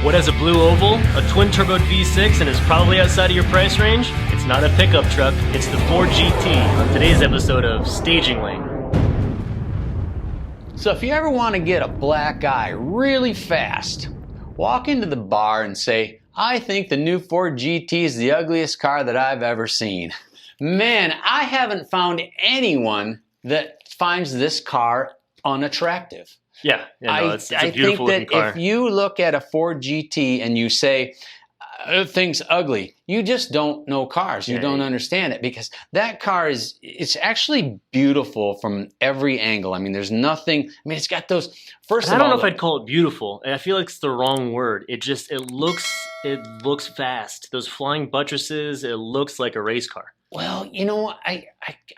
What has a blue oval, a twin-turboed V6, and is probably outside of your price range? It's not a pickup truck, it's the Ford GT on today's episode of Staging Lane. So if you ever want to get a black eye really fast, walk into the bar and say, I think the new Ford GT is the ugliest car that I've ever seen. Man, I haven't found anyone that finds this car unattractive. Yeah, it's a beautiful looking looking car. If you look at a Ford GT and you say, thing's ugly, you just don't know cars. You don't understand it, because that car it's actually beautiful from every angle. I mean, there's nothing, it's got those, I don't know if I'd call it beautiful. I feel like it's the wrong word. It looks fast. Those flying buttresses, it looks like a race car. Well,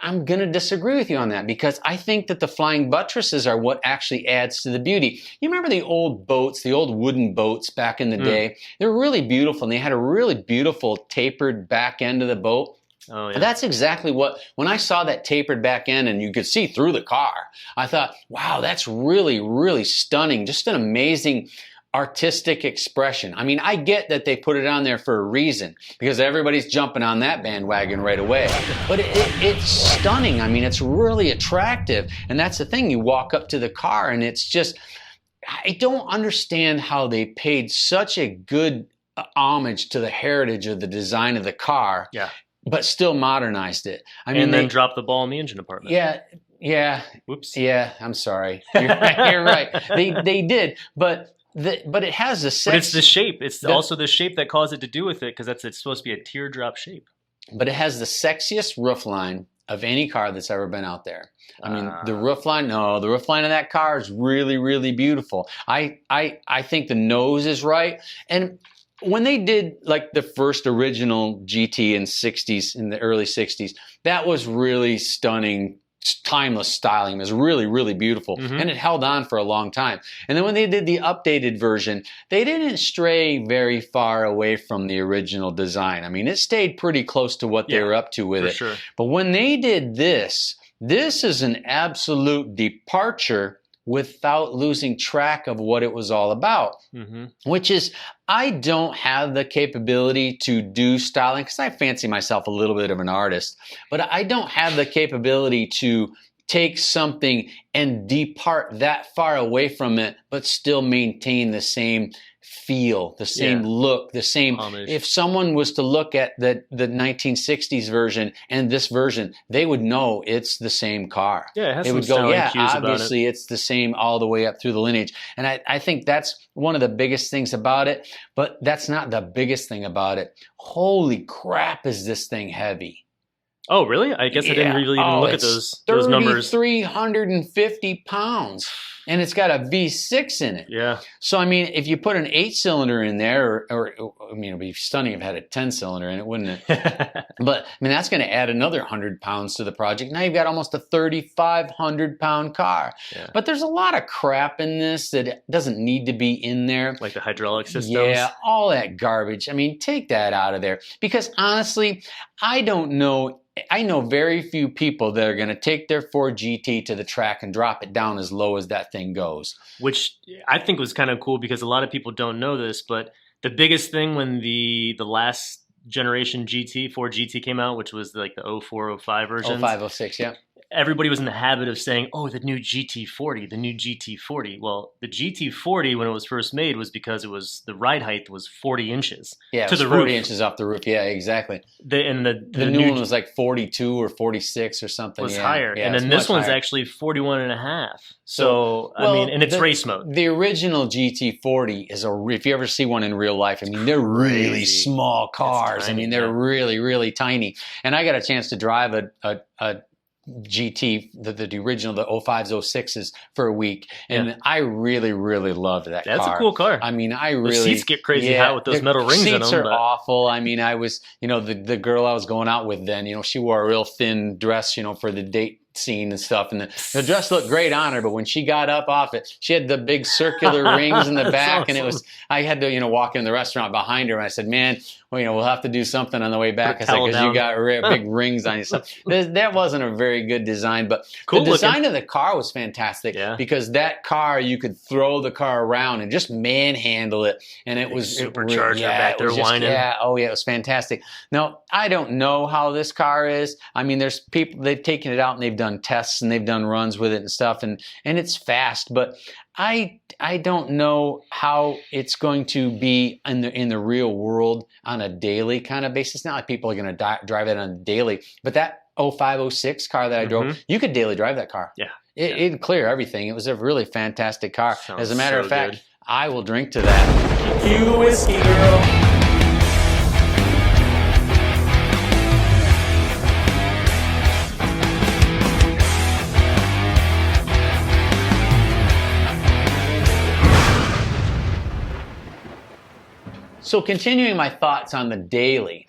I'm going to disagree with you on that, because I think that the flying buttresses are what actually adds to the beauty. You remember the old boats, the old wooden boats back in the day? They were really beautiful, and they had a really beautiful tapered back end of the boat. Oh, yeah. And that's exactly when I saw that tapered back end and you could see through the car, I thought, wow, that's really, really stunning. Just an amazing artistic expression. I mean, I get that they put it on there for a reason, because everybody's jumping on that bandwagon right away. But it's stunning. I mean, it's really attractive. And that's the thing. You walk up to the car and it's just, I don't understand how they paid such a good homage to the heritage of the design of the car, but still modernized it. I mean, and then dropped the ball in the engine department. Yeah. Whoops. Yeah, I'm sorry. You're right. They did, but it has the But it's the shape. It's also the shape that caused it to do with it, because it's supposed to be a teardrop shape. But it has the sexiest roofline of any car that's ever been out there. I mean, the roofline of that car is really, really beautiful. I think the nose is right. And when they did like the first original GT in the early 60s, that was really stunning, timeless styling. It was really, really beautiful, and it held on for a long time. And then when they did the updated version, they didn't stray very far away from the original design. I mean, it stayed pretty close to what they were up to with it. Sure. But when they did this is an absolute departure without losing track of what it was all about, which is, I don't have the capability to do styling, because I fancy myself a little bit of an artist, but I don't have the capability to take something and depart that far away from it, but still maintain the same feel, the same look, the same homage. If someone was to look at the 1960s version and this version, they would know it's the same car. Yeah, it has they some would go, styling cues obviously it's the same all the way up through the lineage. And I think that's one of the biggest things about it, but that's not the biggest thing about it. Holy crap, is this thing heavy. Oh, really? I guess I didn't really even look at those numbers. 350 pounds. And it's got a V6 in it. Yeah. So, I mean, if you put an 8-cylinder in there, or I mean, it'd be stunning if it had a 10-cylinder in it, wouldn't it? But, I mean, that's going to add another 100 pounds to the project. Now you've got almost a 3,500-pound car. Yeah. But there's a lot of crap in this that doesn't need to be in there. Like the hydraulic systems? Yeah, all that garbage. I mean, take that out of there. Because, honestly, I know very few people that are going to take their Ford GT to the track and drop it down as low as that thing goes. Which I think was kind of cool, because a lot of people don't know this, but the biggest thing when the last generation Ford GT came out, which was like the 04, 05 versions. 05, 06, yeah. Everybody was in the habit of saying, oh, the new GT40, the new GT40. Well, the GT40, when it was first made, was because the ride height was 40 inches to the 40 inches off the roof. Yeah, exactly. The new one was like 42 or 46 or something. Was higher. Yeah, and then this one's actually 41 and a half. So, I mean, and it's race mode. The original GT40 is if you ever see one in real life, I mean, they're really small cars. Tiny, I mean, they're really, really tiny. And I got a chance to drive a GT, the original, the 05s, 06s for a week. And I really, really loved that car. That's a cool car. I mean, the seats get crazy hot with those metal rings in them. Seats are awful. I mean, I was, the girl I was going out with then, she wore a real thin dress, for the date scene and stuff, and the dress looked great on her, but when she got up off it, she had the big circular rings in the back, awesome. and it was, I had to, walk in the restaurant behind her, and I said, man, well, we'll have to do something on the way back. I said, because you got big rings on you. So that wasn't a very good design, but the design of the car was fantastic because that car, you could throw the car around and just manhandle it, and it was supercharger back there whining. It was fantastic. Now, I don't know how this car is. I mean, there's people, they've taken it out and they've done tests and they've done runs with it and stuff, and it's fast, but I don't know how it's going to be in the real world on a daily kind of basis. Not like people are going to drive it on a daily, but that 0506 car that I drove, you could daily drive that car. Yeah. It'd clear everything. It was a really fantastic car. Sounds As a matter of fact, good. I will drink to that. You whiskey girl. So continuing my thoughts on the daily,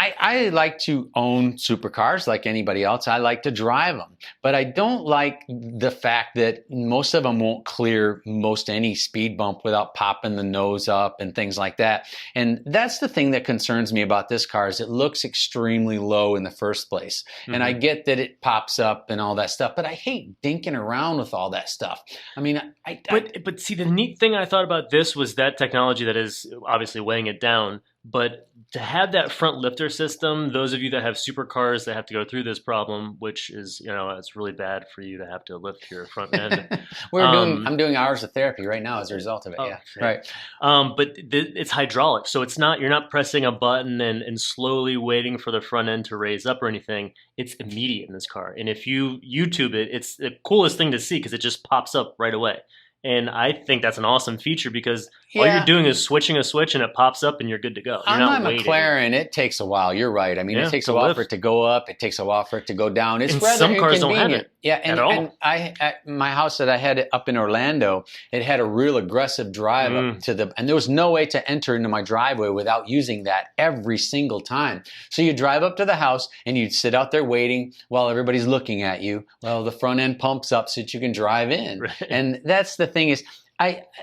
I like to own supercars like anybody else. I like to drive them, but I don't like the fact that most of them won't clear most any speed bump without popping the nose up and things like that. And that's the thing that concerns me about this car is it looks extremely low in the first place. And I get that it pops up and all that stuff, but I hate dinking around with all that stuff. I mean, but see, the neat thing I thought about this was that technology that is obviously weighing it down, but to have that front lifter system, those of you that have supercars that have to go through this problem, which is, it's really bad for you to have to lift your front end. I'm doing hours of therapy right now as a result of it. Right. But it's hydraulic, so you're not pressing a button and slowly waiting for the front end to raise up or anything. It's immediate in this car, and if you YouTube it, it's the coolest thing to see because it just pops up right away. And I think that's an awesome feature because all you're doing is switching a switch and it pops up and you're good to go. You're on my McLaren, it takes a while. You're right. I mean, it takes a while for it to go up. It takes a while for it to go down. It's rather some cars don't have inconvenient. it at all. And at my house that I had up in Orlando, it had a real aggressive drive up to and there was no way to enter into my driveway without using that every single time. So you drive up to the house and you'd sit out there waiting while everybody's looking at you. Well, the front end pumps up so that you can drive in. Right. And that's the thing is,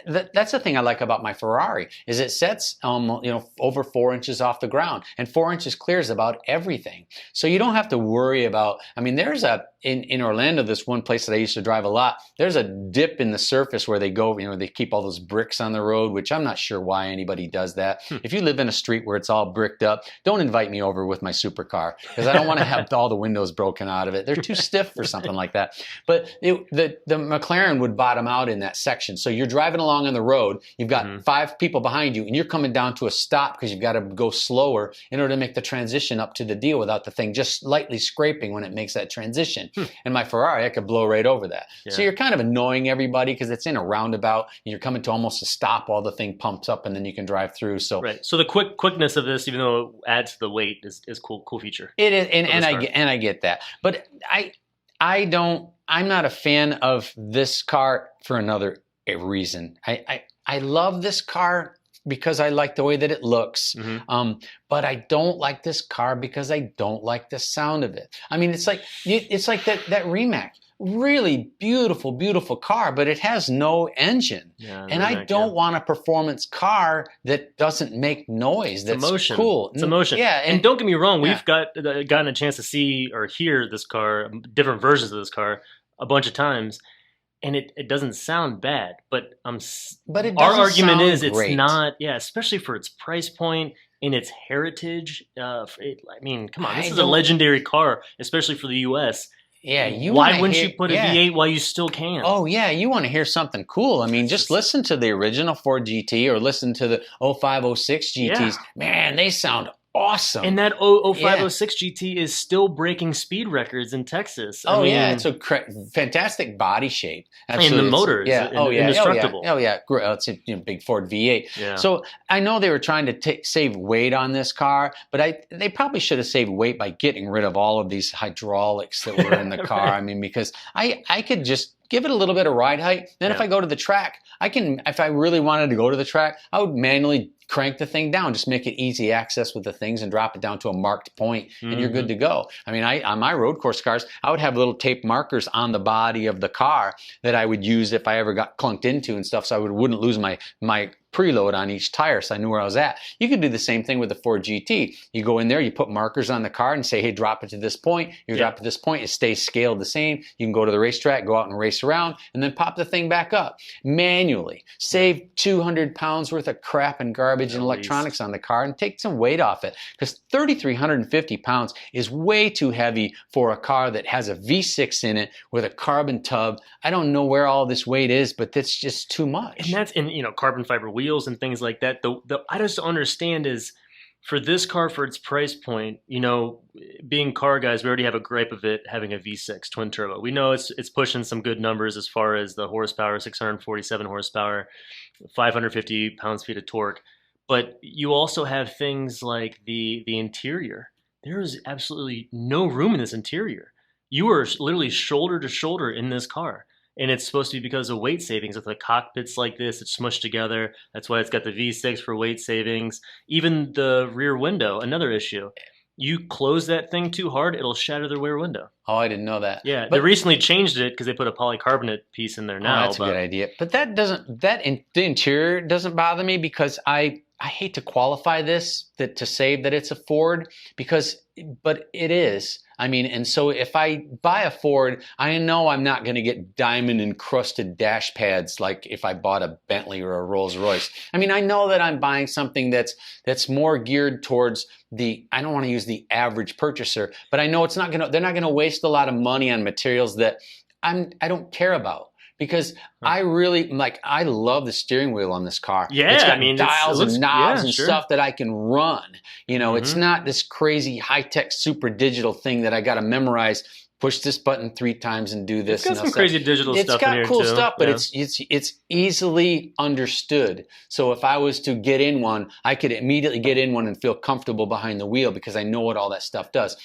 that's the thing I like about my Ferrari is it sets over 4 inches off the ground, and 4 inches clears about everything. So you don't have to worry about. I mean, there's in Orlando, this one place that I used to drive a lot. There's a dip in the surface where they go. They keep all those bricks on the road, which I'm not sure why anybody does that. If you live in a street where it's all bricked up, don't invite me over with my supercar because I don't want to have all the windows broken out of it. They're too stiff for something like that. But the McLaren would bottom out in that section. So you're driving along on the road, you've got 5 people behind you, and you're coming down to a stop because you've got to go slower in order to make the transition up to the deal without the thing just slightly scraping when it makes that transition. And my Ferrari, I could blow right over that. So you're kind of annoying everybody because it's in a roundabout. And you're coming to almost a stop while the thing pumps up, and then you can drive through. So So the quickness of this, even though it adds to the weight, is cool feature. It is, and I get that, but I'm not a fan of this car for another reason. I love this car because I like the way that it looks. But I don't like this car because I don't like the sound of it. I mean, it's like that Rimac. Really beautiful, beautiful car, but it has no engine. And I don't want a performance car that doesn't make noise. That's emotion. Cool. It's emotion. Yeah, and don't get me wrong, we've gotten a chance to see or hear this car, different versions of this car, a bunch of times. And it doesn't sound bad, but our argument is it's not, especially for its price point and its heritage. I mean, come on, this is a legendary car, especially for the U.S. Yeah, why wouldn't you put a V8 while you still can? Oh yeah, you want to hear something cool. I mean, just listen to the original Ford GT or listen to the 0506 GTs. Man, they sound awesome. And that 0506 GT is still breaking speed records in Texas. I mean, it's a fantastic body shape. Absolutely. And the motor is indestructible. It's a big Ford V8. So I know they were trying to save weight on this car, but they probably should have saved weight by getting rid of all of these hydraulics that were in the car. I mean, because I could just give it a little bit of ride height. Then if I go to the track, if I really wanted to go to the track, I would manually crank the thing down, just make it easy access with the things and drop it down to a marked point and you're good to go. I mean, on my road course cars, I would have little tape markers on the body of the car that I would use if I ever got clunked into and stuff, so I wouldn't lose my preload on each tire, so I knew where I was at. You could do the same thing with the Ford GT. You go in there, you put markers on the car and say, hey, drop it to this point. You drop it to this point, it stays scaled the same. You can go to the racetrack, go out and race around, and then pop the thing back up manually. Save 200 pounds worth of crap and garbage and electronics on the car and take some weight off it, because 3,350 pounds is way too heavy for a car that has a V6 in it with a carbon tub. I don't know where all this weight is, but that's just too much. And that's in, carbon fiber wheels and things like that. I just don't understand is, for this car, for its price point, being car guys, we already have a gripe of it having a V6 twin turbo. We know it's pushing some good numbers as far as the horsepower, 647 horsepower, 550 pounds-feet of torque. But you also have things like the interior. There is absolutely no room in this interior. You are literally shoulder to shoulder in this car. And it's supposed to be because of weight savings. With the cockpits like this, it's smushed together. That's why it's got the V6 for weight savings. Even the rear window, another issue. You close that thing too hard, it'll shatter the rear window. Oh, I didn't know that. Yeah, they recently changed it because they put a polycarbonate piece in there now. Oh, that's a good idea. But the interior doesn't bother me, because I hate to qualify this to say that it's a Ford, but it is. I mean, and so if I buy a Ford, I know I'm not going to get diamond encrusted dash pads like if I bought a Bentley or a Rolls Royce. I mean, I know that I'm buying something that's more geared towards I don't want to use the average purchaser, but I know they're not going to waste a lot of money on materials that I don't care about. Because I love the steering wheel on this car. Yeah, it's got dials and knobs and stuff that I can run. It's not this crazy high-tech super digital thing that I got to memorize. Push this button 3 times and do this. It's got some crazy digital stuff in here, It's got cool too. stuff, but it's easily understood. So if I was to get in one, I could immediately get in one and feel comfortable behind the wheel because I know what all that stuff does.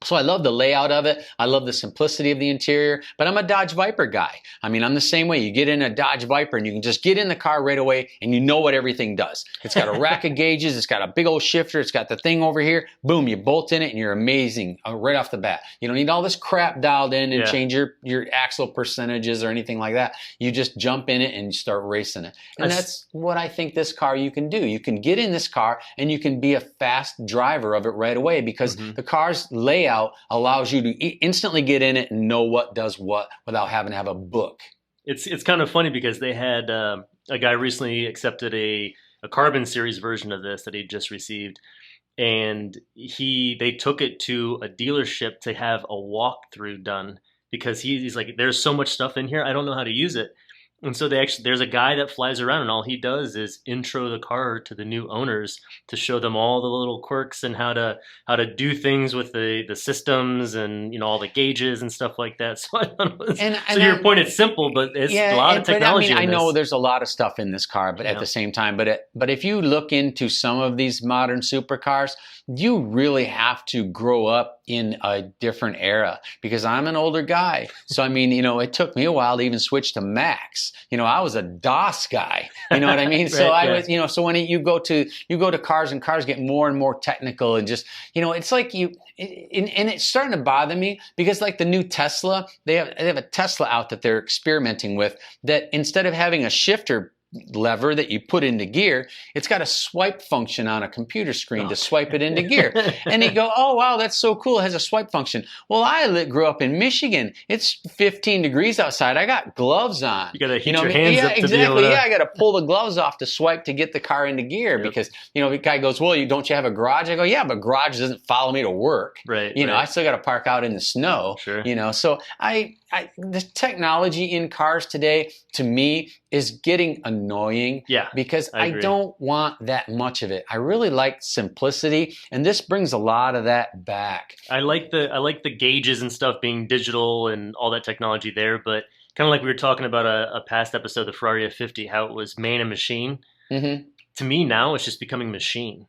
So I love the layout of it. I love the simplicity of the interior, but I'm a Dodge Viper guy. I mean, I'm the same way. You get in a Dodge Viper and you can just get in the car right away and you know what everything does. It's got a rack of gauges. It's got a big old shifter. It's got the thing over here. Boom, you bolt in it and you're amazing right off the bat. You don't need all this crap dialed in and change your axle percentages or anything like that. You just jump in it and you start racing it. And that's what I think this car you can do. You can get in this car and you can be a fast driver of it right away, because the car's layout allows you to instantly get in it and know what does what without having to have a book. It's kind of funny because they had a guy recently accepted a Carbon Series version of this that he just received, and they took it to a dealership to have a walkthrough done, because he's like, there's so much stuff in here, I don't know how to use it. And so there's a guy that flies around and all he does is intro the car to the new owners to show them all the little quirks and how to do things with the systems and all the gauges and stuff like that. So your point, it's simple, but it's a lot of technology. I know there's a lot of stuff in this car, but at the same time, but if you look into some of these modern supercars, you really have to grow up in a different era, because I'm an older guy. So I mean, it took me a while to even switch to Max. I was a DOS guy. You know what I mean? So I was, so when you go to cars and cars get more and more technical and just, it's like and it's starting to bother me, because like the new Tesla, they have a Tesla out that they're experimenting with, that instead of having a shifter lever that you put into gear, it's got a swipe function on a computer screen to swipe it into gear. And they go, oh wow, that's so cool, it has a swipe function. Well, I grew up in Michigan. It's 15 degrees outside. I got gloves on. You gotta heat your hands up to be able to... I gotta pull the gloves off to swipe to get the car into gear, because the guy goes, well, don't you have a garage? I go, yeah, but garage doesn't follow me to work. Right. I still gotta park out in the snow. Sure. So the technology in cars today, to me, is getting annoying. Yeah, because I don't want that much of it. I really like simplicity, and this brings a lot of that back. I like the gauges and stuff being digital and all that technology there, but kind of like we were talking about a past episode, the Ferrari F50, how it was man and machine. Mm-hmm. To me now, it's just becoming machine.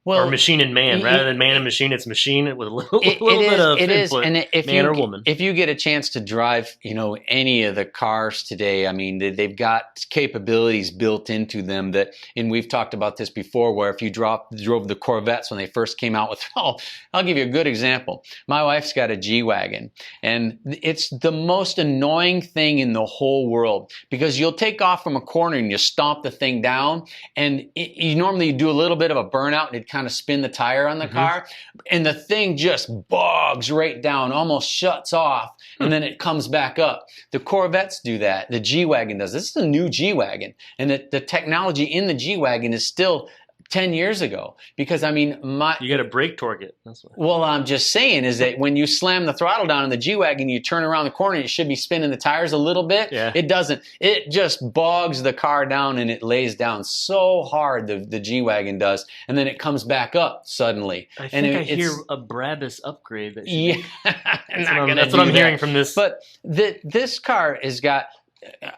Or machine and man. Rather than man and machine, it's machine with a little bit of input, and if man or woman. If you get a chance to drive, any of the cars today, I mean, they've got capabilities built into them and we've talked about this before, where if you drove the Corvettes when they first came out with, I'll give you a good example. My wife's got a G-Wagon, and it's the most annoying thing in the whole world, because you'll take off from a corner and you stomp the thing down, and you normally do a little bit of a burnout, and it kind of spin the tire on the car, and the thing just bogs right down, almost shuts off, and then it comes back up. The Corvettes do that. The G-Wagon does. This is a new G-Wagon, and the technology in the G-Wagon is still 10 years ago, because I mean, you got to brake torque it. That's what. Well, I'm just saying is that when you slam the throttle down in the G-Wagon, you turn around the corner, it should be spinning the tires a little bit. Yeah. It doesn't. It just bogs the car down, and it lays down so hard, the G-Wagon does, and then it comes back up suddenly. I think I hear a Brabus upgrade. That's what I'm hearing from this. But this car has got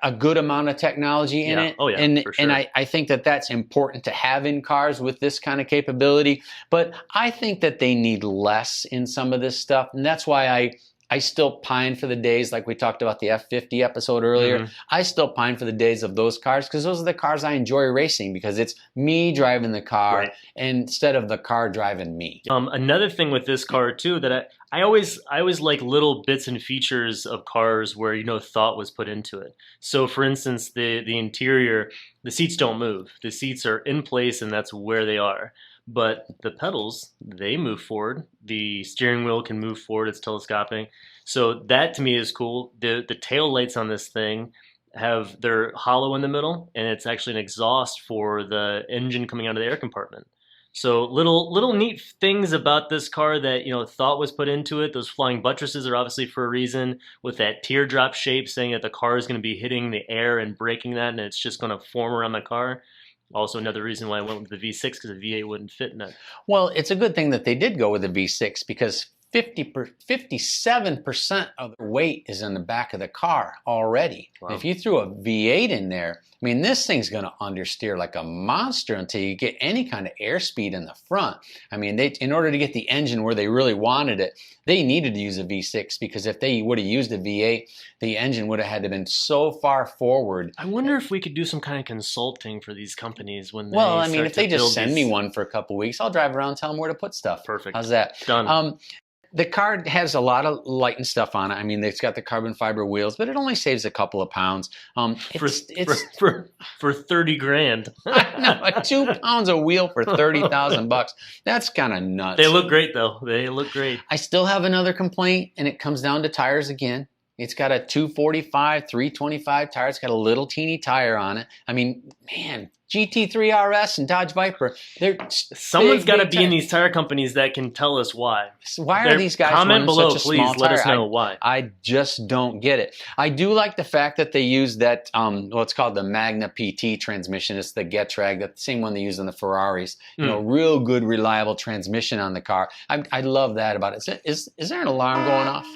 a good amount of technology in it. Oh, yeah, and, for sure. and I think that's important to have in cars with this kind of capability. But I think that they need less in some of this stuff. And that's why I still pine for the days, like we talked about the F-50 episode earlier. I still pine for the days of those cars, because those are the cars I enjoy racing, because it's me driving the car instead of the car driving me. Another thing with this car too, that I always like little bits and features of cars where thought was put into it. So for instance, the interior, the seats don't move. The seats are in place, and that's where they are. But the pedals, they move forward. The steering wheel can move forward. It's telescoping. So that to me is cool. The tail lights on this thing they're hollow in the middle, and it's actually an exhaust for the engine coming out of the air compartment. So little neat things about this car that thought was put into it. Those flying buttresses are obviously for a reason, with that teardrop shape, saying that the car is going to be hitting the air and breaking that, and it's just going to form around the car. Also another reason why I went with the V6, because the V8 wouldn't fit in that. Well, it's a good thing that they did go with the V6, because 57% of the weight is in the back of the car already. Wow. If you threw a V8 in there, I mean, this thing's going to understeer like a monster until you get any kind of airspeed in the front. I mean, in order to get the engine where they really wanted it, they needed to use a V6, because if they would have used a V8, the engine would have had to been so far forward. I wonder if we could do some kind of consulting for these companies when they if they just send me one for a couple weeks, I'll drive around and tell them where to put stuff. Perfect. How's that? Done. The car has a lot of light and stuff on it. I mean, it's got the carbon fiber wheels, but it only saves a couple of pounds. For 30 grand. No, 2 pounds a wheel for $30,000. That's kind of nuts. They look great though. They look great. I still have another complaint, and it comes down to tires again. It's got a 245, 325 tire. It's got a little teeny tire on it. I mean, man, GT3 RS and Dodge Viper, someone's got to be in these tire companies that can tell us why. Why are these guys comment below, such a please small let tire? us know why. I just don't get it. I do like the fact that they use that what's called the Magna PT transmission. It's the Getrag, the same one they use on the Ferraris. Real good, reliable transmission on the car. I love that about it. Is there an alarm going off?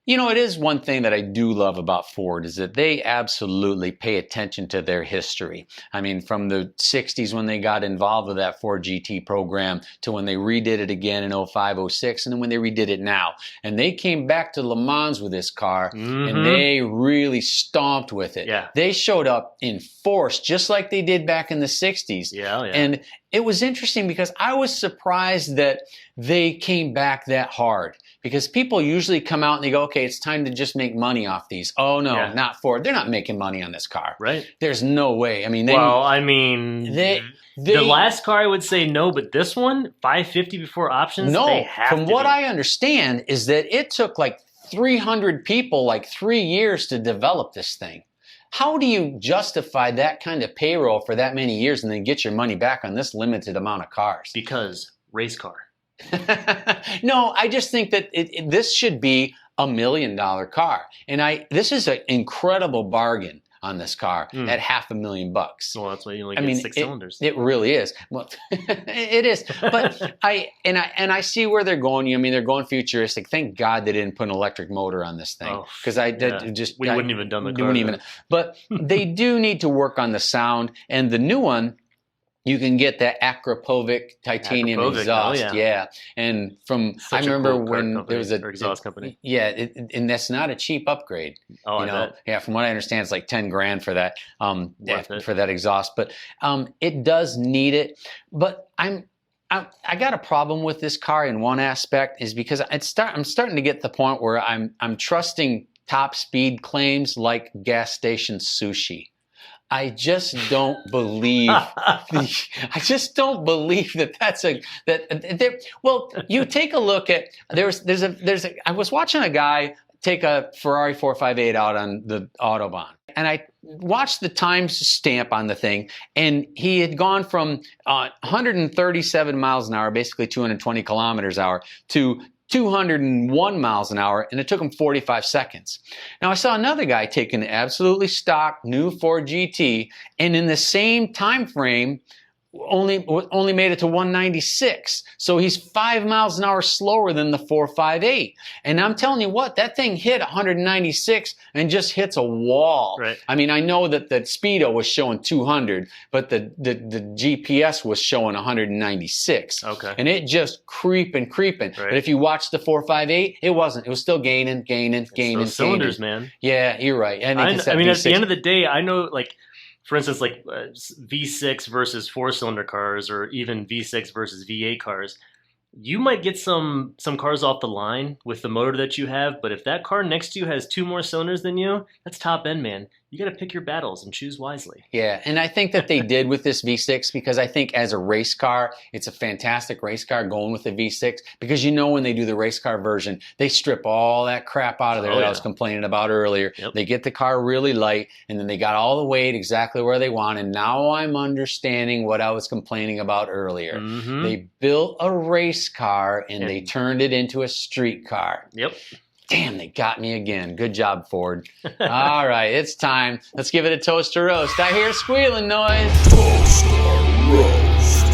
It is one thing that I do love about Ford, is that they absolutely pay attention to their history. I mean, from the 60s when they got involved with that Ford GT program to when they redid it again in 05, 06, and then when they redid it now. And they came back to Le Mans with this car, and they really stomped with it. Yeah. They showed up in force, just like they did back in the 60s. Yeah. And it was interesting, because I was surprised that they came back that hard. Because people usually come out and they go, okay, it's time to just make money off these. Oh, no, not Ford. They're not making money on this car. Right. There's no way. I mean, the last car I would say no, but this one, $550 before options, no. From what I understand is that it took like 300 people like 3 years to develop this thing. How do you justify that kind of payroll for that many years and then get your money back on this limited amount of cars? Because race car. No, I just think that this should be $1 million car. And this is an incredible bargain. on this car at $500,000. Well, that's why you only get 6 cylinders. It really is. Well, it is. But I see where they're going. I mean, they're going futuristic. Thank God they didn't put an electric motor on this thing, because we wouldn't even done the car. But they do need to work on the sound, and the new one. You can get that Akrapovic titanium exhaust, And I remember when there was a exhaust company. Yeah, and that's not a cheap upgrade. Oh, I bet. Yeah, from what I understand, it's like $10,000 for that, for that exhaust. But it does need it. But I got a problem with this car in one aspect, is because I'm starting to get to the point where I'm trusting top speed claims like gas station sushi. I just don't believe. I just don't believe well, you take a look at I was watching a guy take a Ferrari 458 out on the Autobahn, and I watched the time stamp on the thing, and he had gone from 137 miles an hour, basically 220 kilometers an hour, to 201 miles an hour, and it took him 45 seconds. Now, I saw another guy take an absolutely stock new Ford GT, and in the same time frame, only made it to 196. So he's 5 miles an hour slower than the 458. And I'm telling you what, that thing hit 196 and just hits a wall. Right. I mean, I know that the Speedo was showing 200, but the GPS was showing 196. Okay. And it just creeping. Right. But if you watch the 458, it wasn't. It was still gaining. Those cylinders, man. Yeah, you're right. I mean, at the end of the day, I know, like, for instance, like V6 versus 4-cylinder cars, or even V6 versus V8 cars, you might get some cars off the line with the motor that you have, but if that car next to you has 2 more cylinders than you, that's top end, man. You got to pick your battles and choose wisely. Yeah, and I think that they did with this V6, because I think as a race car, it's a fantastic race car going with the V6, because when they do the race car version, they strip all that crap out of there I was complaining about earlier. Yep. They get the car really light, and then they got all the weight exactly where they want, and now I'm understanding what I was complaining about earlier. Mm-hmm. They built a race car, and they turned it into a street car. Yep. Damn, they got me again. Good job, Ford. All right, it's time. Let's give it a toast or roast. I hear squealing noise. Toast or roast.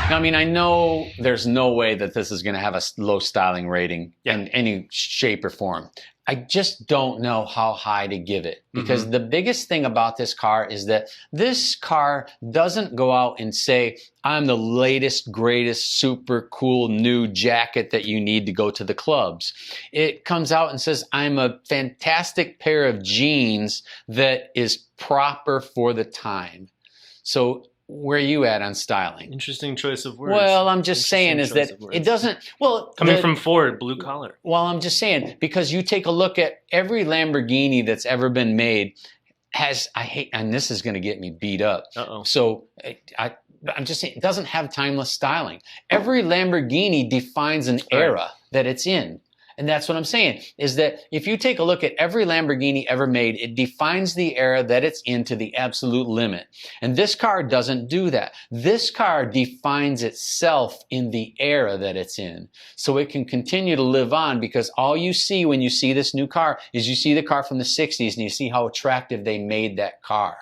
I mean, I know there's no way that this is going to have a low styling rating in any shape or form. I just don't know how high to give it, because the biggest thing about this car is that this car doesn't go out and say, I'm the latest, greatest, super cool new jacket that you need to go to the clubs. It comes out and says, I'm a fantastic pair of jeans that is proper for the time. So where are you at on styling? Interesting choice of words. Well, I'm just saying is that it doesn't, coming from Ford, blue collar. Well, I'm just saying, because you take a look at every Lamborghini that's ever been made and this is going to get me beat up. Uh-oh. So I'm just saying, it doesn't have timeless styling. Every Lamborghini defines an era that it's in. And that's what I'm saying, is that if you take a look at every Lamborghini ever made, it defines the era that it's in to the absolute limit. And this car doesn't do that. This car defines itself in the era that it's in. So it can continue to live on, because all you see when you see this new car is you see the car from the 60s and you see how attractive they made that car.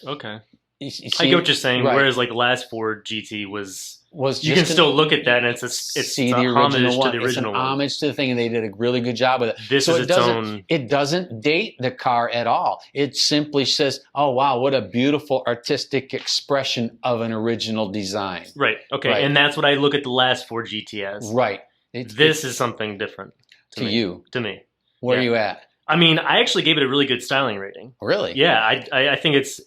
Okay. You see, I get what you're saying, right. Whereas like the last Ford GT was you just can still look at that and it's see a the original homage one. to the original it's an one. homage to the thing, and they did a really good job with it. This is its own. It doesn't date the car at all. It simply says, "Oh wow, what a beautiful artistic expression of an original design." Right. Okay. Right. And that's what I look at the last Ford GT as. Right. This is something different to you. To me. Where are you at? I mean, I actually gave it a really good styling rating. Really? Yeah. I think it's.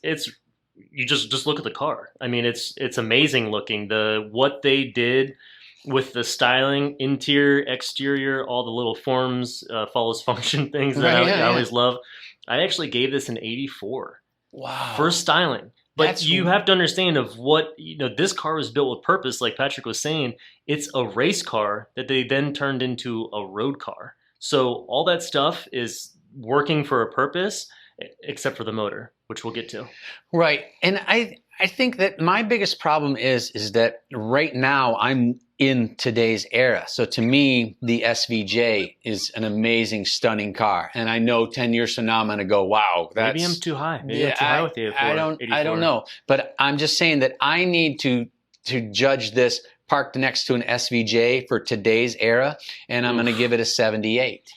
You just look at the car. I mean, it's amazing looking. What they did with the styling, interior, exterior, all the little forms, follows function things that I always love. I actually gave this an 84. Wow. For styling. But you have to understand of what, this car was built with purpose, like Patrick was saying. It's a race car that they then turned into a road car. So all that stuff is working for a purpose. except for the motor, which we'll get to. Right. And I think that my biggest problem is that right now I'm in today's era. So to me, the SVJ is an amazing, stunning car. And I know 10 years from now, I'm going to go, wow, that's... Maybe I'm too high. Maybe I'm too high with you. I don't know. But I'm just saying that I need to judge this parked next to an SVJ for today's era. And I'm going to give it a 78.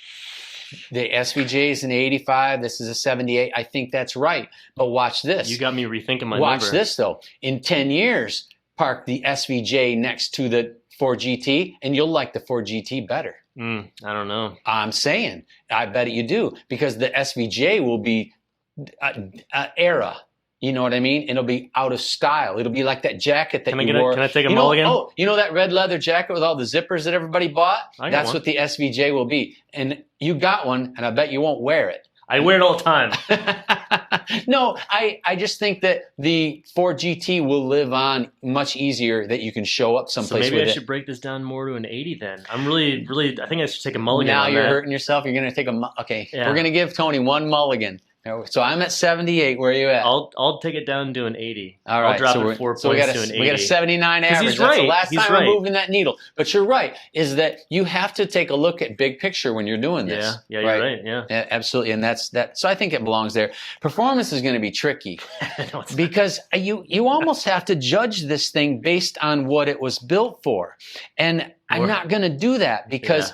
The SVJ is an 85. This is a 78. I think that's right. But watch this. You got me rethinking my Watch number. this, though. In 10 years, park the SVJ next to the Ford GT, and you'll like the Ford GT better. I don't know. I'm saying. I bet you do. Because the SVJ will be era. You know what I mean? It'll be out of style. It'll be like that jacket that you wore. Can I take a mulligan? Oh, you know that red leather jacket with all the zippers that everybody bought? That's one. what the SVJ will be. And you got one, and I bet you won't wear it. I wear it all the time. No, I just think that the Ford GT will live on much easier, that you can show up someplace with it. So maybe I should break this down more to an 80 then. I'm really, I think I should take a mulligan Now on you're that. hurting yourself. You're going to take okay. Yeah. We're going to give Tony one mulligan. So I'm at 78. Where are you at? I'll take it down to an 80. All right. I'll drop it 4 points to an 80. We got a 79 average. He's That's right. the last He's time right. we're moving that needle. But you're right, is that you have to take a look at big picture when you're doing this. Yeah, you're right. Yeah, absolutely. And that's that. So I think it belongs there. Performance is going to be tricky because you almost have to judge this thing based on what it was built for. And I'm not going to do that because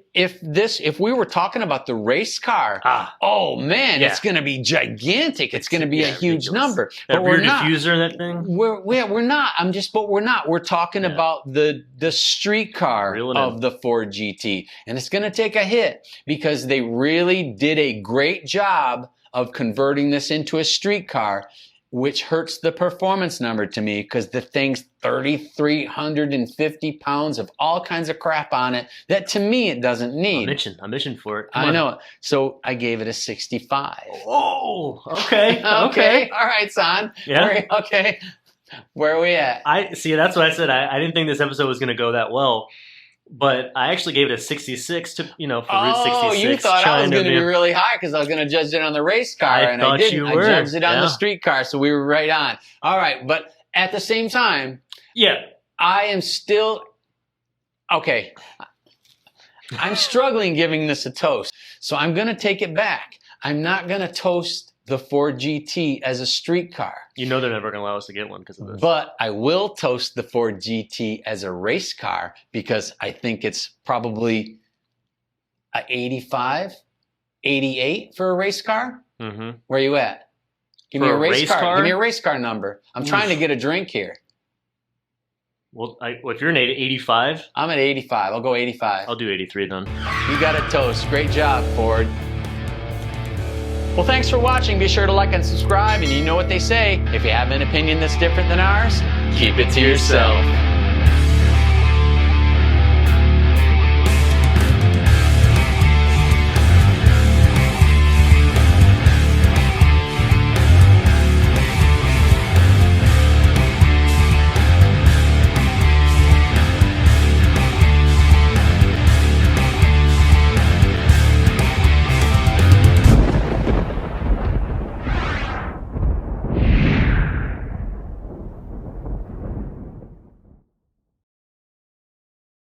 if we were talking about the race car, oh man, it's going to be gigantic. It's going to be a huge number. That but rear we're not. diffuser, that thing. We're not. But we're not. We're talking about the street car of the Ford GT, and it's going to take a hit because they really did a great job of converting this into a street car, which hurts the performance number to me because the thing's 3,350 pounds of all kinds of crap on it that to me it doesn't need. I'm itching for it. I know. So I gave it a 65. Oh, okay. Okay. All right, son. Yeah. Okay. Where are we at? See, that's what I said. I didn't think this episode was going to go that well. But I actually gave it a 66 to, for Route 66. Oh, you thought I was going to be really high because I was going to judge it on the race car, and I didn't. You were. I judged it on the street car, so we were right on. All right, but at the same time, I am still okay. I'm struggling giving this a toast, so I'm going to take it back. I'm not going to toast the Ford GT as a street car. You know they're never going to allow us to get one because of this. But I will toast the Ford GT as a race car because I think it's probably a 85, 88 for a race car. Mm-hmm. Where are you at? Give me a race car. Give me a race car number. I'm trying to get a drink here. Well, if you're an 85. I'm at 85. I'll go 85. I'll do 83 then. You got a toast. Great job, Ford. Well, thanks for watching. Be sure to like and subscribe. And you know what they say. If you have an opinion that's different than ours, keep it to yourself.